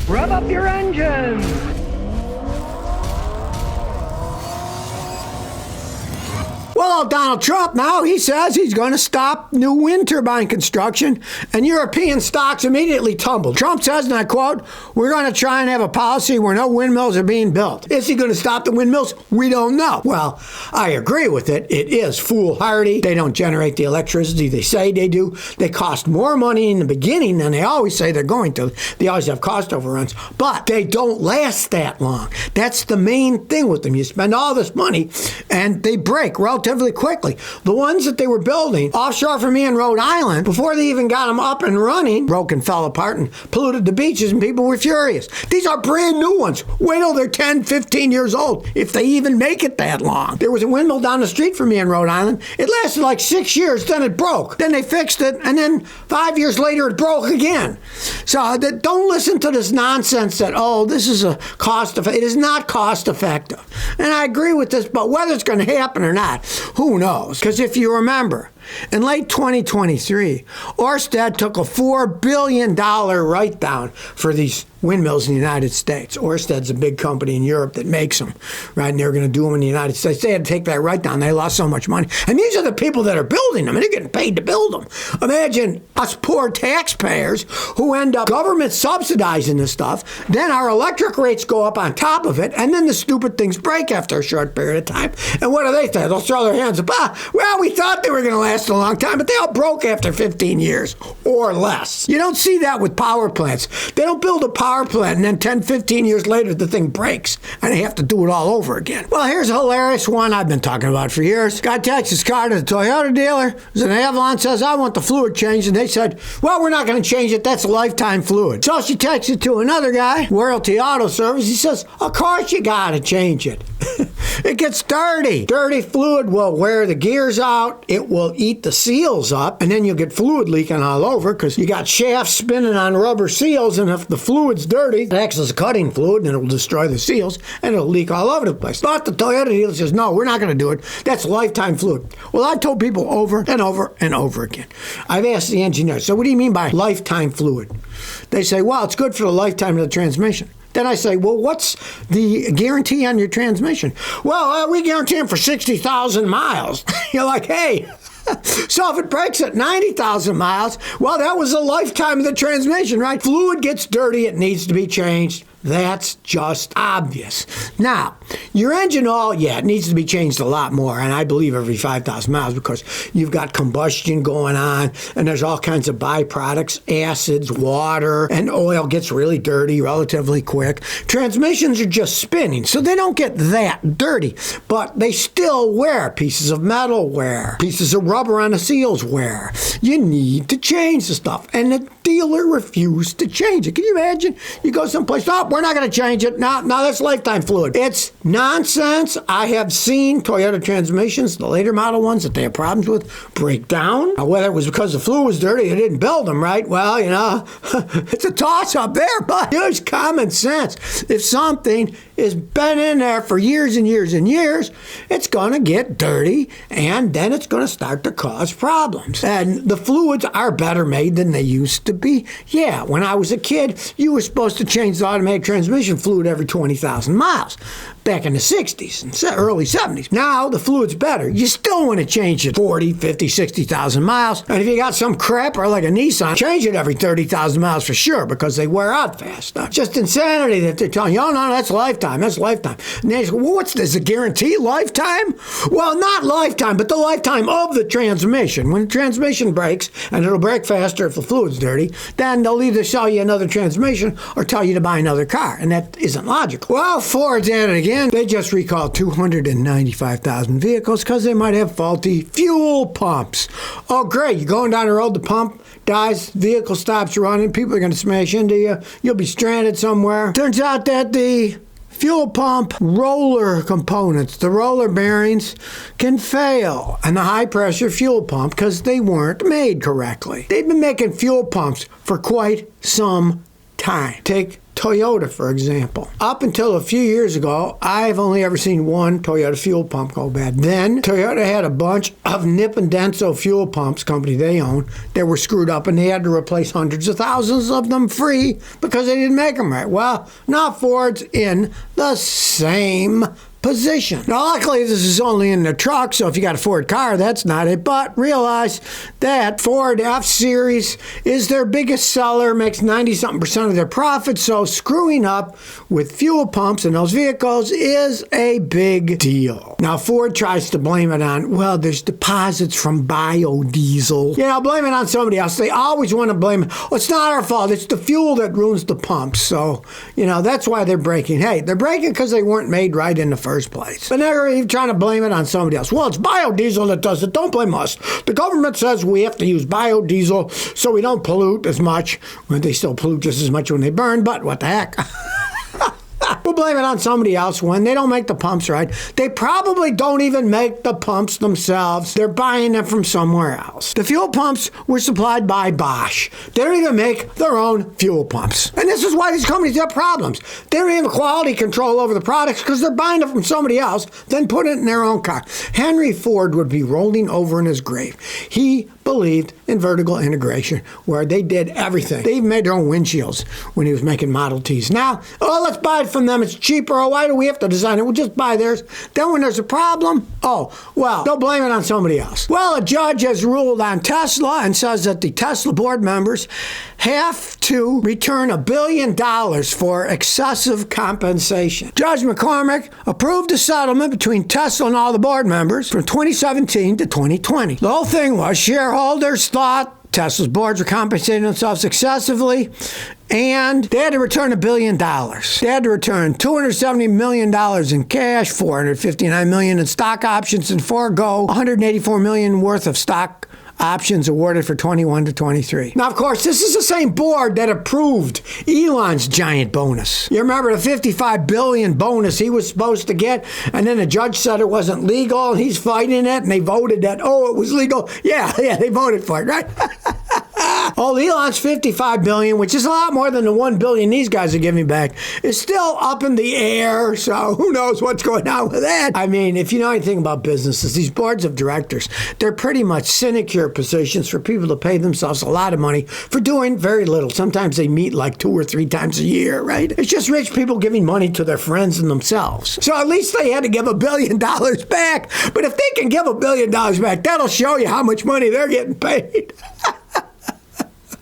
Rev up your engines! Well, Donald Trump now, he says he's going to stop new wind turbine construction, and European stocks immediately tumbled. Trump says, and I quote, "We're going to try and have a policy where no windmills are being built." Is he going to stop the windmills? We don't know. Well, I agree with it. It is foolhardy. They don't generate the electricity they say they do. They cost more money in the beginning than they always say they're going to. They always have cost overruns, but they don't last that long. That's the main thing with them. You spend all this money, and they break relatively quickly. The ones that they were building offshore from me in Rhode Island, before they even got them up and running, broke and fell apart and polluted the beaches, and people were furious. These are brand new ones. Wait till they're 10, 15 years old, if they even make it that long. There was a windmill down the street from me in Rhode Island. It lasted like 6 years, then it broke. Then they fixed it, and then 5 years later it broke again. So don't listen to this nonsense that, oh, this is a cost effective. It is not cost effective. And I agree with this, but whether it's going to happen or not, who knows? Because if you remember, in late 2023, Ørsted took a $4 billion write-down for these windmills in the United States. Ørsted's a big company in Europe that makes them, right? And they're going to do them in the United States. They had to take that write-down. They lost so much money. And these are the people that are building them, and they're getting paid to build them. Imagine us poor taxpayers who end up government subsidizing this stuff. Then our electric rates go up on top of it, and then the stupid things break after a short period of time. And what do they say? They'll throw their hands up. Well, we thought they were going to last a long time, but they all broke after 15 years or less. You don't see that with power plants. They don't build a power plant and then 10, 15 years later the thing breaks and they have to do it all over again. Well, here's a hilarious one I've been talking about for years. Guy takes his car to the Toyota dealer. There's an Avalon, says, "I want the fluid changed." And they said, "Well, we're not going to change it. That's a lifetime fluid." So she takes it to another guy, Royalty Auto Service. He says, "Of course you got to change it." It gets dirty. Dirty fluid will wear the gears out. It will eat the seals up, and then you'll get fluid leaking all over because you got shafts spinning on rubber seals, and if the fluid's dirty, it acts as a cutting fluid, and it'll destroy the seals, and it'll leak all over the place. But the Toyota dealer says, "No, we're not going to do it. That's lifetime fluid." Well, I've told people over and over and over again. I've asked the engineer, "So what do you mean by lifetime fluid?" They say, "Well, it's good for the lifetime of the transmission." Then I say, "Well, what's the guarantee on your transmission?" "Well, we guarantee them for 60,000 miles. You're like, hey. So if it breaks at 90,000 miles, well, that was a lifetime of the transmission, right? Fluid gets dirty, it needs to be changed. That's just obvious. Now, your engine oil, yeah, it needs to be changed a lot more, and I believe every 5,000 miles because you've got combustion going on, and there's all kinds of byproducts, acids, water, and oil gets really dirty relatively quick. Transmissions are just spinning, so they don't get that dirty, but they still wear. Pieces of metal wear. Pieces of rubber on the seals wear. You need to change the stuff, and the dealer refused to change it. Can you imagine? You go someplace, "Oh, we're not going to change it. No, that's lifetime fluid." It's nonsense. I have seen Toyota transmissions, the later model ones that they have problems with, break down. Now, whether it was because the fluid was dirty, they didn't build them right. Well, it's a toss-up there, but use common sense. If something has been in there for years and years and years, it's going to get dirty, and then it's going to start to cause problems. And the fluids are better made than they used to be. Yeah, when I was a kid, you were supposed to change the automatic transmission fluid every 20,000 miles. Back in the 60s and early 70s. Now, the fluid's better. You still want to change it 40, 50, 60,000 miles. And if you got some crapper like a Nissan, change it every 30,000 miles for sure because they wear out fast. Just insanity that they're telling you, "Oh, no, that's lifetime. That's lifetime." And they say, "Well, what's this, a guarantee lifetime?" Well, not lifetime, but the lifetime of the transmission. When the transmission breaks, and it'll break faster if the fluid's dirty, then they'll either sell you another transmission or tell you to buy another car. And that isn't logical. Well, Ford's at it again. They just recalled 295,000 vehicles because they might have faulty fuel pumps. Oh, great. You're going down the road, the pump dies, vehicle stops running, people are going to smash into you, you'll be stranded somewhere. Turns out that the fuel pump roller components, the roller bearings, can fail on the high-pressure fuel pump because they weren't made correctly. They've been making fuel pumps for quite some time. Take Toyota, for example. Up until a few years ago, I've only ever seen one Toyota fuel pump go bad. Then Toyota had a bunch of Nippon Denso fuel pumps, company they own, that were screwed up, and they had to replace hundreds of thousands of them free because they didn't make them right. Well, now Ford's in the same position. Now, luckily, this is only in the truck, so if you got a Ford car, that's not it. But realize that Ford F-Series is their biggest seller, makes 90-something% of their profits, so screwing up with fuel pumps in those vehicles is a big deal. Now, Ford tries to blame it on, well, there's deposits from biodiesel. You know, blame it on somebody else. They always want to blame it. Well, it's not our fault. It's the fuel that ruins the pumps. So, you know, that's why they're breaking. Hey, they're breaking because they weren't made right in the first place. But they're even trying to blame it on somebody else. Well, it's biodiesel that does it. Don't blame us. The government says we have to use biodiesel so we don't pollute as much. Well, they still pollute just as much when they burn, but what the heck? We'll blame it on somebody else when they don't make the pumps right. They probably don't even make the pumps themselves. They're buying them from somewhere else. The fuel pumps were supplied by Bosch. They don't even make their own fuel pumps. And this is why these companies have problems. They don't have quality control over the products because they're buying it from somebody else, then put it in their own car. Henry Ford would be rolling over in his grave. He believed in vertical integration, where they did everything. They even made their own windshields when he was making Model Ts. Now, let's buy it from them. It's cheaper. Oh, why do we have to design it? We'll just buy theirs. Then when there's a problem, they'll blame it on somebody else. Well, a judge has ruled on Tesla and says that the Tesla board members have to return $1 billion for excessive compensation. Judge McCormick approved a settlement between Tesla and all the board members from 2017 to 2020. The whole thing was shareholders thought Tesla's boards were compensating themselves excessively, and they had to return $1 billion. They had to return $270 million in cash, $459 million in stock options, and forego $184 million worth of stock options awarded for 21 to 23. Now, of course, this is the same board that approved Elon's giant bonus. You remember the $55 billion bonus he was supposed to get, and then the judge said it wasn't legal, and he's fighting it, and they voted that, it was legal. Yeah, they voted for it, right? Elon's $55 billion, which is a lot more than the $1 billion these guys are giving back, is still up in the air, so who knows what's going on with that. I mean, if you know anything about businesses, these boards of directors, they're pretty much sinecure positions for people to pay themselves a lot of money for doing very little. Sometimes they meet like 2 or 3 times a year, right? It's just rich people giving money to their friends and themselves. So at least they had to give $1 billion back. But if they can give $1 billion back, that'll show you how much money they're getting paid.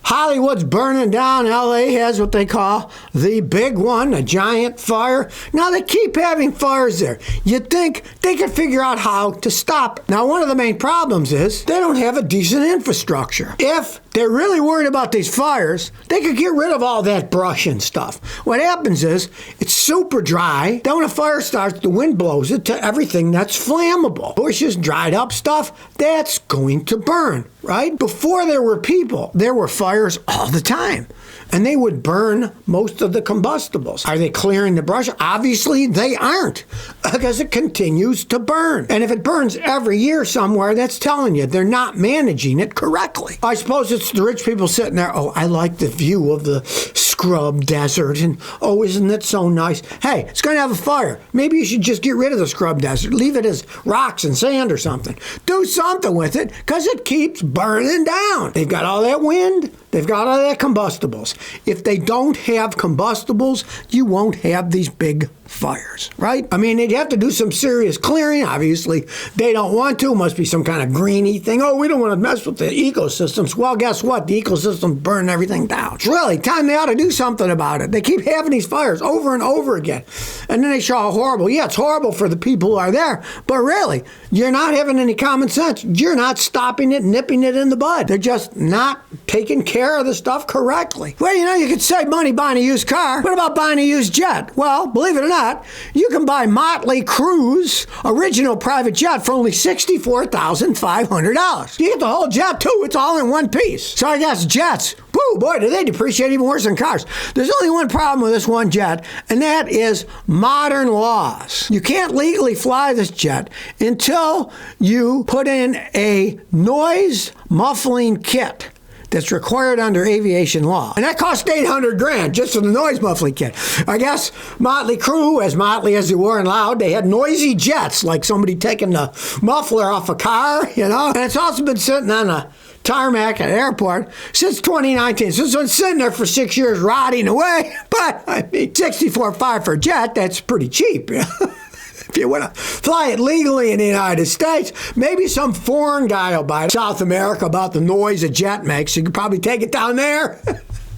Hollywood's burning down. LA has what they call the big one, a giant fire. Now, they keep having fires there. You'd think they could figure out how to stop it. Now, one of the main problems is they don't have a decent infrastructure. If they're really worried about these fires, they could get rid of all that brush and stuff. What happens is it's super dry. Then when a fire starts, the wind blows it to everything that's flammable. Bushes, dried up stuff, that's going to burn, right? Before there were people, there were fires all the time. And they would burn most of the combustibles. Are they clearing the brush? Obviously, they aren't, because it continues to burn. And if it burns every year somewhere, that's telling you they're not managing it correctly. I suppose it's the rich people sitting there, I like the view of the scrub desert, and isn't it so nice? Hey, it's going to have a fire. Maybe you should just get rid of the scrub desert. Leave it as rocks and sand or something. Do something with it, because it keeps burning down. They've got all that wind. They've got all that combustibles. If they don't have combustibles, you won't have these big fires, right? I mean, they'd have to do some serious clearing. Obviously, they don't want to. Must be some kind of greeny thing. We don't want to mess with the ecosystems. Well, guess what? The ecosystems burn everything down. It's really time they ought to do something about it. They keep having these fires over and over again. And then they show how horrible. Yeah, it's horrible for the people who are there. But really, you're not having any common sense. You're not stopping it, nipping it in the bud. They're just not taking care of the stuff correctly. Well, you could save money buying a used car. What about buying a used jet? Well, believe it or not, you can buy Motley Crue's original private jet for only $64,500. You get the whole jet, too. It's all in one piece. So I guess jets, woo, boy, do they depreciate even worse than cars. There's only one problem with this one jet, and that is modern laws. You can't legally fly this jet until you put in a noise muffling kit. that's required under aviation law. And that cost $800,000 just for the noise muffling kit. I guess Motley Crue, as motley as they were and loud, they had noisy jets, like somebody taking the muffler off a car, you know? And it's also been sitting on a tarmac at an airport since 2019. So it's been sitting there for 6 years rotting away. But, I mean, $64.5 for a jet, that's pretty cheap. If you want to fly it legally in the United States, maybe some foreign guy will buy it. South America about the noise a jet makes. You could probably take it down there.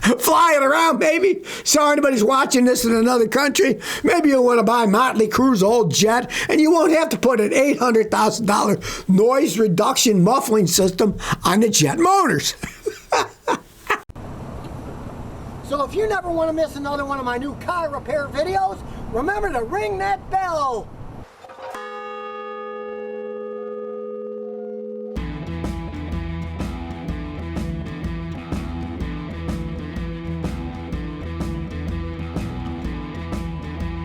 Fly it around, maybe. So anybody's watching this in another country, maybe you'll want to buy Motley Crue's old jet, and you won't have to put an $800,000 noise reduction muffling system on the jet motors. So if you never want to miss another one of my new car repair videos, remember to ring that bell.